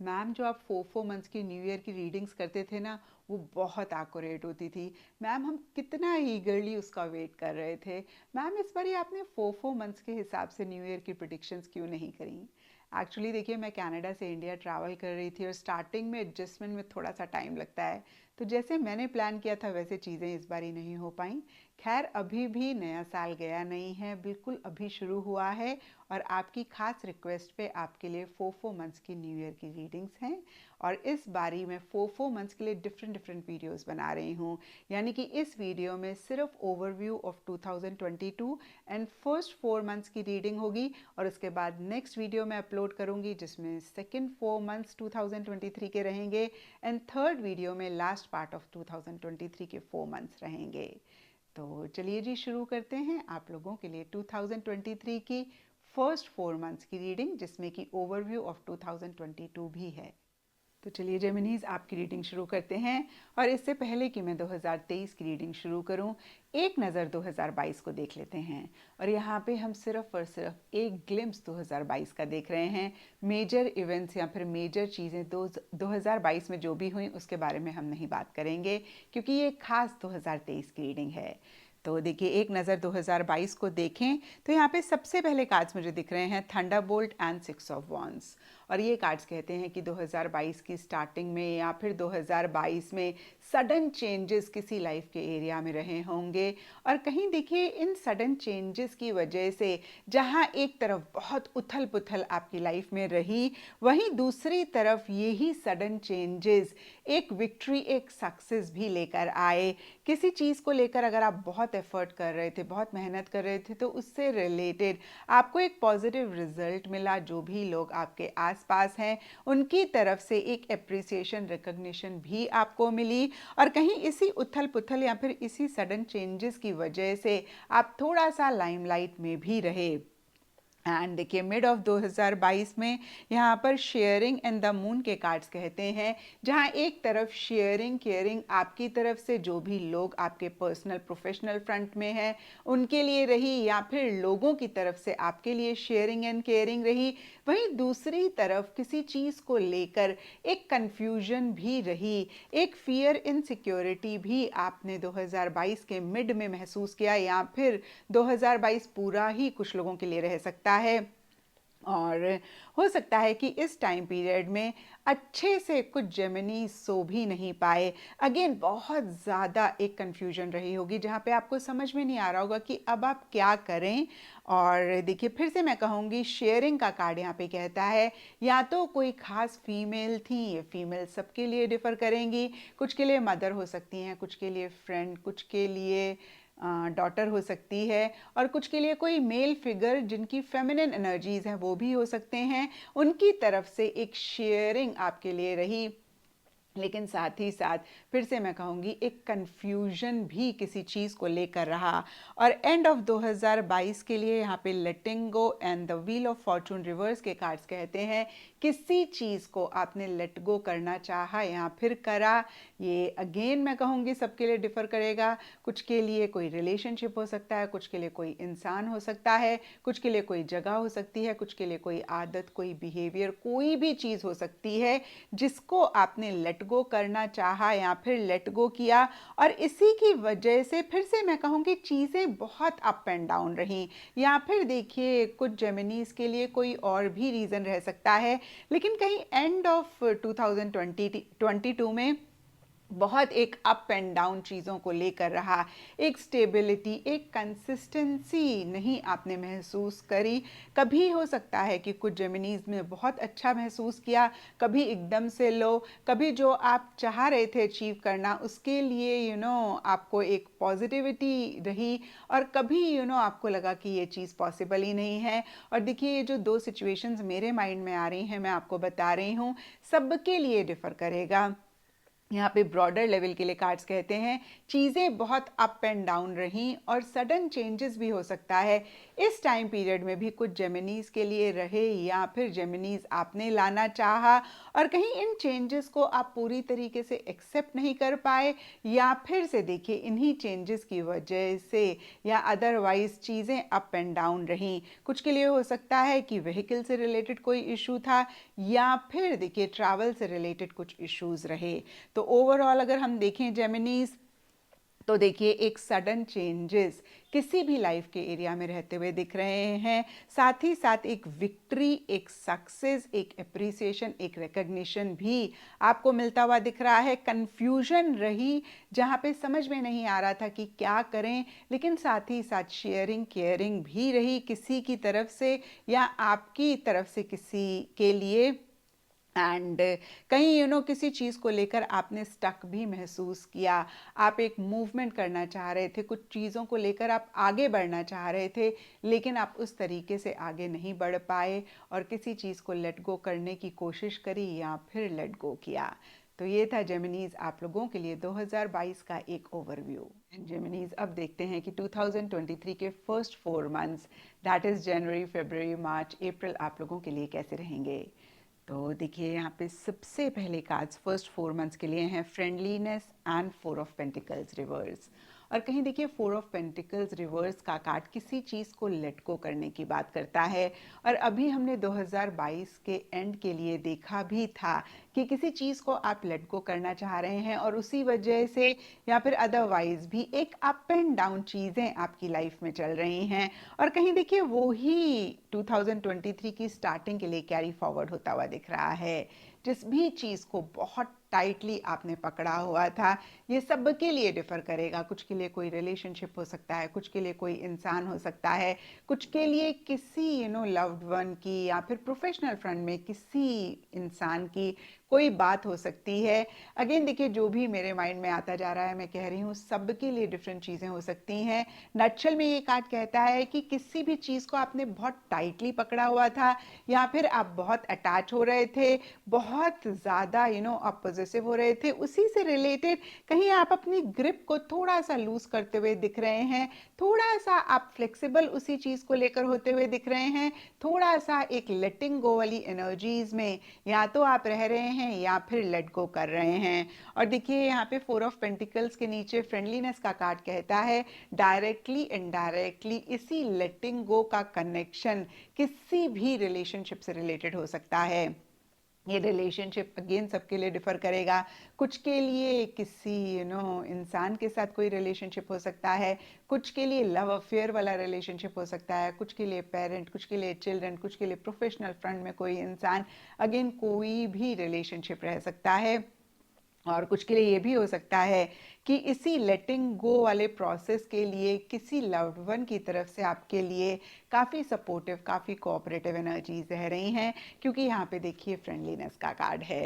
Ma'am जो आप 4 months की न्यू ईयर की रीडिंग्स करते थे ना, वो बहुत एक्यूरेट होती थी। मैम हम कितना ईगरली उसका वेट कर रहे थे। मैम इस बार आपने 4 मंथ्स के हिसाब से न्यू ईयर की प्रिडिक्शंस क्यों नहीं करी? एक्चुअली देखिए, मैं कनाडा से इंडिया ट्रैवल कर रही थी और स्टार्टिंग में एडजस्टमेंट में थोड़ा सा टाइम लगता है। तो जैसे मैंने प्लान किया था वैसे चीज़ें इस बारी नहीं हो पाई। खैर, अभी भी नया साल गया नहीं है, बिल्कुल अभी शुरू हुआ है। और आपकी खास रिक्वेस्ट पे आपके लिए 4 मंथ्स की न्यू ईयर की रीडिंग्स हैं। और इस बारी मैं 4 मंथ्स के लिए डिफरेंट डिफरेंट वीडियोस बना रही हूँ। यानी कि इस वीडियो में सिर्फ overview of 2022 and first 4 months की रीडिंग होगी। और उसके बाद नेक्स्ट वीडियो मैं अपलोड करूँगी जिसमें सेकेंड 4 मंथ्स 2023 के रहेंगे एंड थर्ड वीडियो में लास्ट पार्ट ऑफ 2023 के 4 मंथ्स रहेंगे। तो चलिए जी, शुरू करते हैं आप लोगों के लिए 2023 की फर्स्ट 4 मंथ्स की रीडिंग, जिसमें कि ओवरव्यू ऑफ 2022 भी है। तो चलिए जेमिनीज, आपकी रीडिंग शुरू करते हैं। और इससे पहले कि मैं 2023 की रीडिंग शुरू करूं, एक नज़र 2022 को देख लेते हैं। और यहाँ पे हम सिर्फ और सिर्फ एक ग्लिम्स 2022 का देख रहे हैं। मेजर इवेंट्स या फिर मेजर चीज़ें 2022 में जो भी हुई उसके बारे में हम नहीं बात करेंगे, क्योंकि ये खास 2023 की रीडिंग है। तो देखिए, एक नज़र 2022 को देखें तो यहाँ पे सबसे पहले कार्ड्स मुझे दिख रहे हैं थंडरबोल्ट एंड 6 ऑफ वॉन्ड्स। और ये कार्ड्स कहते हैं कि 2022 की स्टार्टिंग में या फिर 2022 में सडन चेंजेस किसी लाइफ के एरिया में रहे होंगे। और कहीं देखिए, इन सडन चेंजेस की वजह से जहाँ एक तरफ बहुत उथल पुथल आपकी लाइफ में रही, वहीं दूसरी तरफ यही सडन चेंजेस एक विक्ट्री, एक सक्सेस भी लेकर आए। किसी चीज़ को लेकर अगर आप बहुत एफर्ट कर रहे थे, बहुत मेहनत कर रहे थे, तो उससे रिलेटेड आपको एक पॉजिटिव रिजल्ट मिला। जो भी लोग आपके आसपास हैं उनकी तरफ से एक एप्रिसिएशन, रिकग्निशन भी आपको मिली। और कहीं इसी उथल पुथल या फिर इसी सडन चेंजेस की वजह से आप थोड़ा सा लाइमलाइट में भी रहे। एंड देखिए, मिड ऑफ 2022 में यहाँ पर शेयरिंग एंड द मून के कार्ड्स कहते हैं, जहाँ एक तरफ शेयरिंग, केयरिंग आपकी तरफ से जो भी लोग आपके पर्सनल प्रोफेशनल फ्रंट में हैं उनके लिए रही, या फिर लोगों की तरफ से आपके लिए शेयरिंग एंड केयरिंग रही। वहीं दूसरी तरफ किसी चीज़ को लेकर एक कन्फ्यूजन भी रही, एक फियर, इनसिक्योरिटी भी आपने 2022 के मिड में महसूस किया, या फिर 2022 पूरा ही कुछ लोगों के लिए रह सकता है। और हो सकता है कि इस टाइम पीरियड में अच्छे से कुछ जेमिनी सो भी नहीं पाए। अगेन, बहुत ज़्यादा एक कन्फ्यूजन रही होगी जहाँ पे आपको समझ में नहीं आ रहा होगा कि अब आप क्या करें। और देखिए, फिर से मैं कहूँगी, शेयरिंग का कार्ड यहाँ पे कहता है या तो कोई खास फीमेल थी, ये फीमेल सबके लिए डिफ़र करेंगी। कुछ के लिए मदर हो सकती हैं, कुछ के लिए फ्रेंड, कुछ के लिए डॉटर हो सकती है, और कुछ के लिए कोई मेल फिगर जिनकी फेमिनिन एनर्जीज हैं वो भी हो सकते हैं। उनकी तरफ से एक शेयरिंग आपके लिए रही, लेकिन साथ ही साथ फिर से मैं कहूँगी एक कन्फ्यूजन भी किसी चीज़ को लेकर रहा। और एंड ऑफ 2022 के लिए यहाँ पे letting go and the wheel of fortune reverse के कार्ड्स कहते हैं किसी चीज़ को आपने लेट गो करना चाहा या फिर करा। ये अगेन मैं कहूँगी सबके लिए डिफ़र करेगा। कुछ के लिए कोई रिलेशनशिप हो सकता है, कुछ के लिए कोई इंसान हो सकता है, कुछ के लिए कोई जगह हो सकती है, कुछ के लिए कोई आदत, कोई बिहेवियर, कोई भी चीज़ हो सकती है जिसको आपने लेट गो करना चाहा या फिर लेट गो किया। और इसी की वजह से फिर से मैं कहूँगी चीज़ें बहुत अप एंड डाउन रहीं। या फिर देखिए, कुछ जेमिनीज के लिए कोई और भी रीज़न रह सकता है, लेकिन कहीं एंड ऑफ 2022 में बहुत एक अप एंड डाउन चीज़ों को लेकर रहा। एक स्टेबिलिटी, एक कंसिस्टेंसी नहीं आपने महसूस करी। कभी हो सकता है कि कुछ जेमिनीज में बहुत अच्छा महसूस किया, कभी एकदम से लो, कभी जो आप चाह रहे थे अचीव करना उसके लिए आपको एक पॉजिटिविटी रही, और कभी आपको लगा कि ये चीज़ पॉसिबल ही नहीं है। और देखिए, ये जो दो सिचुएशंस मेरे माइंड में आ रही हैं, मैं आपको बता रही हूँ, सबके लिए डिफ़र करेगा। यहाँ पे ब्रॉडर लेवल के लिए कार्ड्स कहते हैं चीज़ें बहुत अप एंड डाउन रहीं और सडन चेंजेस भी हो सकता है। इस टाइम पीरियड में भी कुछ जेमिनीज के लिए रहे, या फिर जेमिनीज आपने लाना चाहा और कहीं इन चेंजेस को आप पूरी तरीके से एक्सेप्ट नहीं कर पाए, या फिर से देखिए इन्हीं चेंजेस की वजह से या अदरवाइज चीज़ें अप एंड डाउन रहीं। कुछ के लिए हो सकता है कि व्हीकल से रिलेटेड कोई इशू था, या फिर देखिए ट्रैवल से रिलेटेड कुछ इश्यूज रहे। तो ओवरऑल अगर हम देखें जेमिनीज, तो देखिए एक सडन चेंजेस किसी भी लाइफ के एरिया में रहते हुए दिख रहे हैं। साथ ही साथ एक विक्ट्री, एक सक्सेस, एक अप्रिसिएशन, एक रिकग्निशन भी आपको मिलता हुआ दिख रहा है। कंफ्यूजन रही जहाँ पे समझ में नहीं आ रहा था कि क्या करें, लेकिन साथ ही साथ शेयरिंग केयरिंग भी रही किसी की तरफ से या आपकी तरफ से किसी के लिए। एंड कहीं किसी चीज़ को लेकर आपने स्टक भी महसूस किया। आप एक मूवमेंट करना चाह रहे थे, कुछ चीज़ों को लेकर आप आगे बढ़ना चाह रहे थे, लेकिन आप उस तरीके से आगे नहीं बढ़ पाए और किसी चीज़ को लेट गो करने की कोशिश करी या फिर लेट गो किया। तो ये था जेमिनीज आप लोगों के लिए 2022 का एक ओवरव्यू। जेमिनीज अब देखते हैं कि 2023 के first 4 months, that is January, February, March, April आप लोगों के लिए कैसे रहेंगे। तो देखिए यहाँ पे सबसे पहले कार्ड्स फर्स्ट 4 मंथ्स के लिए हैं friendliness and 4 of pentacles reverse. और कहीं देखिए 4 ऑफ पेंटिकल्स रिवर्स का कार्ड किसी चीज़ को लेट गो करने की बात करता है। और अभी हमने 2022 के एंड के लिए देखा भी था कि किसी चीज़ को आप लेट गो करना चाह रहे हैं और उसी वजह से या फिर अदरवाइज भी एक अप एंड डाउन चीज़ें आपकी लाइफ में चल रही हैं। और कहीं देखिए वो ही 2023 की स्टार्टिंग के लिए कैरी फॉरवर्ड होता हुआ दिख रहा है। जिस भी चीज़ को बहुत टाइटली आपने पकड़ा हुआ था, ये सब के लिए डिफर करेगा। कुछ के लिए कोई रिलेशनशिप हो सकता है, कुछ के लिए कोई इंसान हो सकता है, कुछ के लिए किसी लव्ड वन की या फिर प्रोफेशनल फ्रंट में किसी इंसान की कोई बात हो सकती है। अगेन देखिए जो भी मेरे माइंड में आता जा रहा है मैं कह रही हूँ, सब के लिए डिफरेंट चीज़ें हो सकती हैं। नटशल में ये कार्ड कहता है कि किसी भी चीज़ को आपने बहुत टाइटली पकड़ा हुआ था या फिर आप बहुत अटैच हो रहे थे, बहुत ज़्यादा आप पॉजिटिव हो रहे थे, उसी से रिलेटेड कहीं आप अपनी ग्रिप को थोड़ा सा लूज करते हुए दिख रहे हैं। थोड़ा सा आप फ्लेक्सिबल उसी चीज़ को लेकर होते हुए दिख रहे हैं। थोड़ा सा एक लेटिंग गो वाली एनर्जीज में या तो आप रह रहे हैं या फिर लेट गो कर रहे हैं। और देखिए यहाँ पे 4 ऑफ पेंटिकल्स के नीचे फ्रेंडलीनेस का कार्ड कहता है डायरेक्टली इनडायरेक्टली इसी लेटिंग गो का कनेक्शन किसी भी रिलेशनशिप से रिलेटेड हो सकता है। ये रिलेशनशिप अगेन सबके लिए डिफर करेगा। कुछ के लिए किसी इंसान के साथ कोई रिलेशनशिप हो सकता है, कुछ के लिए लव अफेयर वाला रिलेशनशिप हो सकता है, कुछ के लिए पेरेंट, कुछ के लिए चिल्ड्रन, कुछ के लिए प्रोफेशनल फ्रंट में कोई इंसान। अगेन कोई भी रिलेशनशिप रह सकता है। और कुछ के लिए ये भी हो सकता है कि इसी लेटिंग गो वाले प्रोसेस के लिए किसी लव्ड वन की तरफ से आपके लिए काफ़ी सपोर्टिव, काफ़ी कोऑपरेटिव एनर्जीज रह रही हैं, क्योंकि यहाँ पे देखिए फ्रेंडलीनेस का कार्ड है।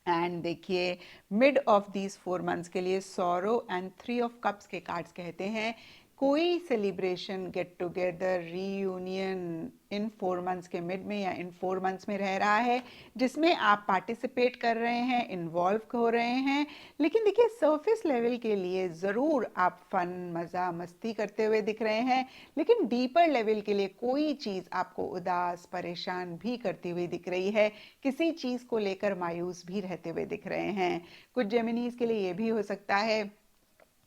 एंड देखिए मिड ऑफ दीज 4 मंथ्स के लिए सॉरो एंड 3 ऑफ कप्स के कार्ड्स कहते हैं कोई सेलिब्रेशन, गेट टुगेदर, रीयूनियन इन 4 मंथ्स के मिड में या इन 4 मंथ्स में रह रहा है, जिसमें आप पार्टिसिपेट कर रहे हैं, इन्वॉल्व हो रहे हैं। लेकिन देखिए सरफेस लेवल के लिए ज़रूर आप फन, मज़ा, मस्ती करते हुए दिख रहे हैं, लेकिन डीपर लेवल के लिए कोई चीज़ आपको उदास, परेशान भी करती हुई दिख रही है। किसी चीज़ को लेकर मायूस भी रहते हुए दिख रहे हैं। कुछ जेमिनीज के लिए ये भी हो सकता है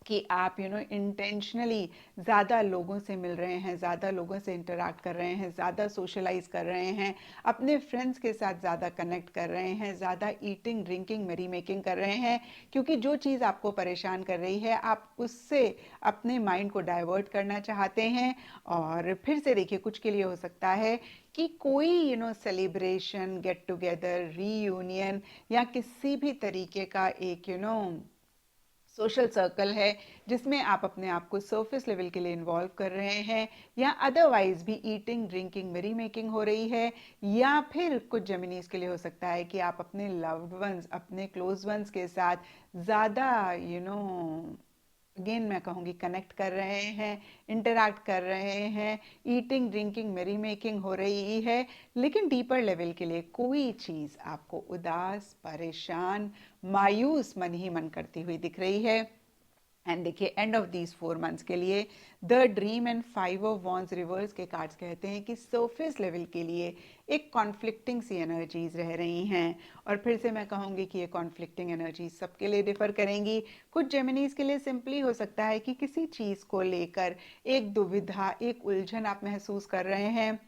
कि आप इंटेंशनली ज़्यादा लोगों से मिल रहे हैं, ज़्यादा लोगों से इंटरैक्ट कर रहे हैं, ज़्यादा सोशलाइज कर रहे हैं, अपने फ्रेंड्स के साथ ज़्यादा कनेक्ट कर रहे हैं, ज़्यादा ईटिंग, ड्रिंकिंग, मेरी मेकिंग कर रहे हैं, क्योंकि जो चीज़ आपको परेशान कर रही है आप उससे अपने माइंड को डाइवर्ट करना चाहते हैं। और फिर से देखिए कुछ के लिए हो सकता है कि कोई सेलिब्रेशन, गेट टुगेदर, रीयूनियन या किसी भी तरीके का एक सोशल सर्कल है जिसमें आप अपने आप को सरफेस लेवल के लिए इन्वॉल्व कर रहे हैं, या अदरवाइज भी ईटिंग, ड्रिंकिंग, मेरी मेकिंग हो रही है। या फिर कुछ जेमिनीज के लिए हो सकता है कि आप अपने लव्ड वंस, अपने क्लोज वंस के साथ ज़्यादा अगेन मैं कहूँगी कनेक्ट कर रहे हैं, इंटरैक्ट कर रहे हैं, ईटिंग, ड्रिंकिंग, मेरी मेकिंग हो रही है। लेकिन डीपर लेवल के लिए कोई चीज़ आपको उदास, परेशान, मायूस मन ही मन करती हुई दिख रही है। एंड देखिए एंड ऑफ दीज 4 मंथ्स के लिए the dream and 5 of wands reverse के कार्ड्स कहते हैं कि सरफेस लेवल के लिए एक कॉन्फ्लिक्टिंग सी एनर्जीज रह रही हैं। और फिर से मैं कहूँगी कि ये कॉन्फ्लिक्टिंग एनर्जीज सबके लिए डिफर करेंगी। कुछ जेमिनीज के लिए सिंपली हो सकता है कि किसी चीज़ को लेकर एक दुविधा, एक उलझन आप महसूस कर रहे हैं।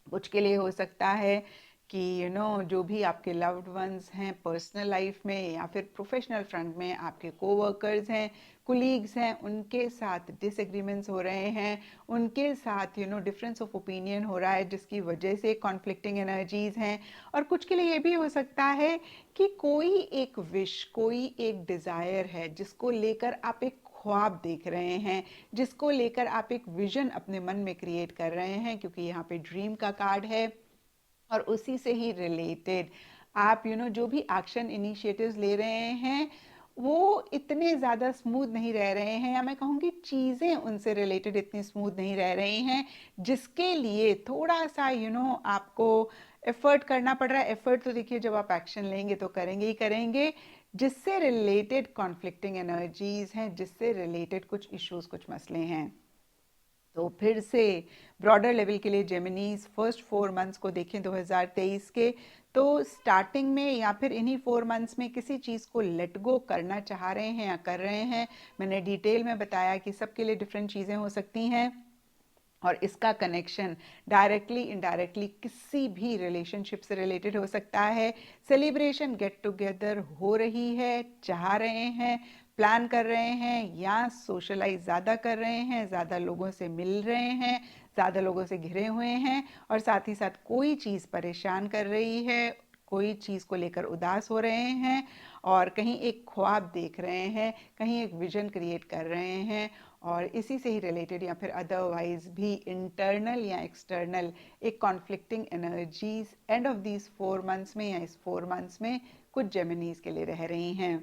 कुछ के लिए हो सकता है कि जो भी आपके लव्ड वंस हैं पर्सनल लाइफ में या फिर प्रोफेशनल फ्रंट में, आपके कोवर्कर्स हैं, कुलीग्स हैं, उनके साथ डिसएग्रीमेंट्स हो रहे हैं, उनके साथ डिफरेंस ऑफ ओपिनियन हो रहा है, जिसकी वजह से कॉन्फ्लिक्टिंग एनर्जीज हैं। और कुछ के लिए ये भी हो सकता है कि कोई एक विश, कोई एक डिज़ायर है जिसको लेकर आप एक ख्वाब देख रहे हैं, जिसको लेकर आप एक विजन अपने मन में क्रिएट कर रहे हैं, क्योंकि यहाँ पे ड्रीम का कार्ड है। और उसी से ही रिलेटेड आप जो भी एक्शन इनिशिएटिव्स ले रहे हैं वो इतने ज़्यादा स्मूथ नहीं रह रहे हैं, या मैं कहूँगी चीज़ें उनसे रिलेटेड इतनी स्मूथ नहीं रह रही हैं, जिसके लिए थोड़ा सा आपको एफर्ट करना पड़ रहा है। एफर्ट तो देखिए जब आप एक्शन लेंगे तो करेंगे ही करेंगे, जिससे रिलेटेड कॉन्फ्लिक्टिंग एनर्जीज हैं, जिससे रिलेटेड कुछ इश्यूज, कुछ मसले हैं। तो फिर से ब्रॉडर लेवल के लिए जेमिनीज फर्स्ट 4 मंथ्स को देखें 2023 के, तो स्टार्टिंग में या फिर इन्हीं 4 मंथ्स में किसी चीज़ को लेट गो करना चाह रहे हैं या कर रहे हैं। मैंने डिटेल में बताया कि सबके लिए डिफरेंट चीज़ें हो सकती हैं, और इसका कनेक्शन डायरेक्टली इनडायरेक्टली किसी भी रिलेशनशिप से रिलेटेड हो सकता है। सेलिब्रेशन, गेट टुगेदर हो रही है, चाह रहे हैं, प्लान कर रहे हैं, या सोशलाइज ज़्यादा कर रहे हैं, ज़्यादा लोगों से मिल रहे हैं, ज़्यादा लोगों से घिरे हुए हैं, और साथ ही साथ कोई चीज़ परेशान कर रही है, कोई चीज़ को लेकर उदास हो रहे हैं, और कहीं एक ख्वाब देख रहे हैं, कहीं एक विजन क्रिएट कर रहे हैं, और इसी से ही रिलेटेड या फिर अदरवाइज भी इंटरनल या एक्सटर्नल एक conflicting energies end of these 4 months में या इस 4 मंथ्स में कुछ जेमिनीज के लिए रह रही हैं।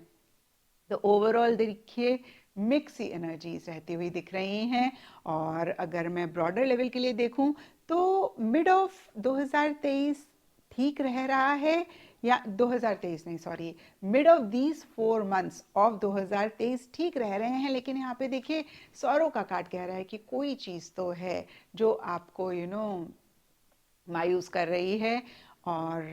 तो ओवरऑल देखिए मिक्स ही एनर्जीज रहती हुई दिख रही हैं। और अगर मैं ब्रॉडर लेवल के लिए देखूं तो मिड ऑफ 2023 ठीक रह रहा है, या 2023 नहीं, sorry, mid of these 4 months of 2023 ठीक रह रहे हैं। लेकिन यहाँ पे देखिए सौरों का कार्ड कह रहा है कि कोई चीज़ तो है जो आपको मायूस कर रही है। और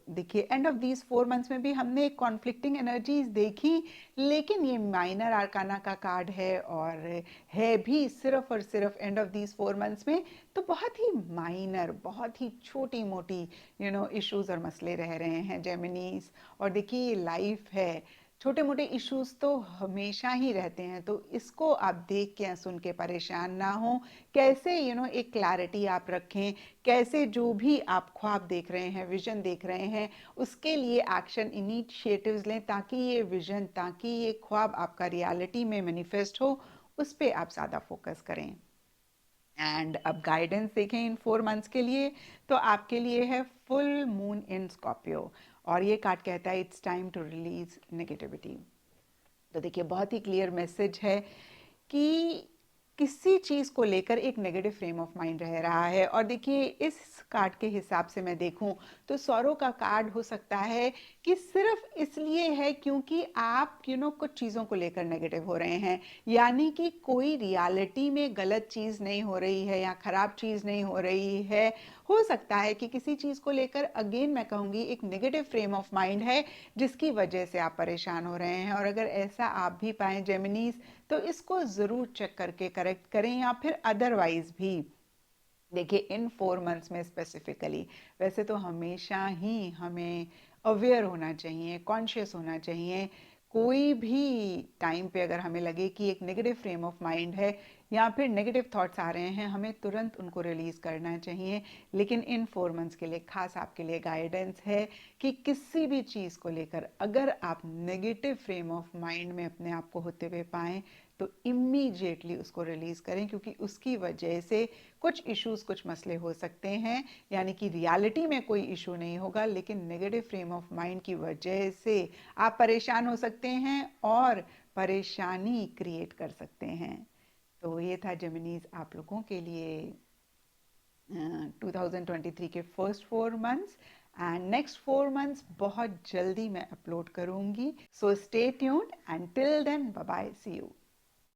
देखिए एंड ऑफ दीज 4 मंथ्स में भी हमने कॉन्फ्लिक्टिंग एनर्जीज देखी, लेकिन ये माइनर आर्काना का कार्ड है, और है भी सिर्फ और सिर्फ एंड ऑफ दीज 4 मंथ्स में। तो बहुत ही माइनर, बहुत ही छोटी मोटी इश्यूज और मसले रह रहे हैं जेमिनीज। और देखिए ये लाइफ है, छोटे मोटे इश्यूज तो हमेशा ही रहते हैं, तो इसको आप देख के या सुन के परेशान ना हो। कैसे एक क्लैरिटी आप रखें, कैसे जो भी आप ख्वाब देख रहे हैं, विजन देख रहे हैं, उसके लिए एक्शन इनिशिएटिव्स लें, ताकि ये विजन, ताकि ये ख्वाब आपका रियलिटी में मैनिफेस्ट हो, उस पर आप ज़्यादा फोकस करें। एंड अब गाइडेंस देखें इन 4 मंथ्स के लिए, तो आपके लिए है फुल मून इन स्कॉर्पियो, और ये कार्ड कहता है it's time to release negativity. तो देखिए बहुत ही क्लियर मैसेज है कि किसी चीज़ को लेकर एक नेगेटिव फ्रेम ऑफ माइंड रह रहा है। और देखिए इस कार्ड के हिसाब से मैं देखूं तो सौरों का कार्ड हो सकता है कि सिर्फ इसलिए है क्योंकि आप कुछ चीज़ों को लेकर नेगेटिव हो रहे हैं, यानी कि कोई रियलिटी में गलत चीज़ नहीं हो रही है या ख़राब चीज़ नहीं हो रही है। हो सकता है कि किसी चीज़ को लेकर अगेन मैं कहूँगी एक नेगेटिव फ्रेम ऑफ माइंड है, जिसकी वजह से आप परेशान हो रहे हैं। और अगर ऐसा आप भी पाएं जेमिनीज, तो इसको ज़रूर चेक करके करेक्ट करें, या फिर अदरवाइज भी देखिए इन 4 मंथ्स में स्पेसिफिकली, वैसे तो हमेशा ही हमें अवेयर होना चाहिए, कॉन्शियस होना चाहिए। कोई भी टाइम पे अगर हमें लगे कि एक नेगेटिव फ्रेम ऑफ माइंड है या फिर नेगेटिव थॉट्स आ रहे हैं, हमें तुरंत उनको रिलीज करना चाहिए। लेकिन इन 4 मंथ्स के लिए खास आपके लिए गाइडेंस है कि किसी भी चीज़ को लेकर अगर आप नेगेटिव फ्रेम ऑफ माइंड में अपने आप को होते हुए पाएं, तो इमीडिएटली उसको रिलीज करें, क्योंकि उसकी वजह से कुछ इश्यूज, कुछ मसले हो सकते हैं। यानी कि रियलिटी में कोई इशू नहीं होगा, लेकिन नेगेटिव फ्रेम ऑफ माइंड की वजह से आप परेशान हो सकते हैं और परेशानी क्रिएट कर सकते हैं। तो ये था जेमिनीज आप लोगों के लिए 2023 के first 4 months. And next 4 months बहुत जल्दी मैं अपलोड करूंगी, so stay tuned and till then bye bye, see you.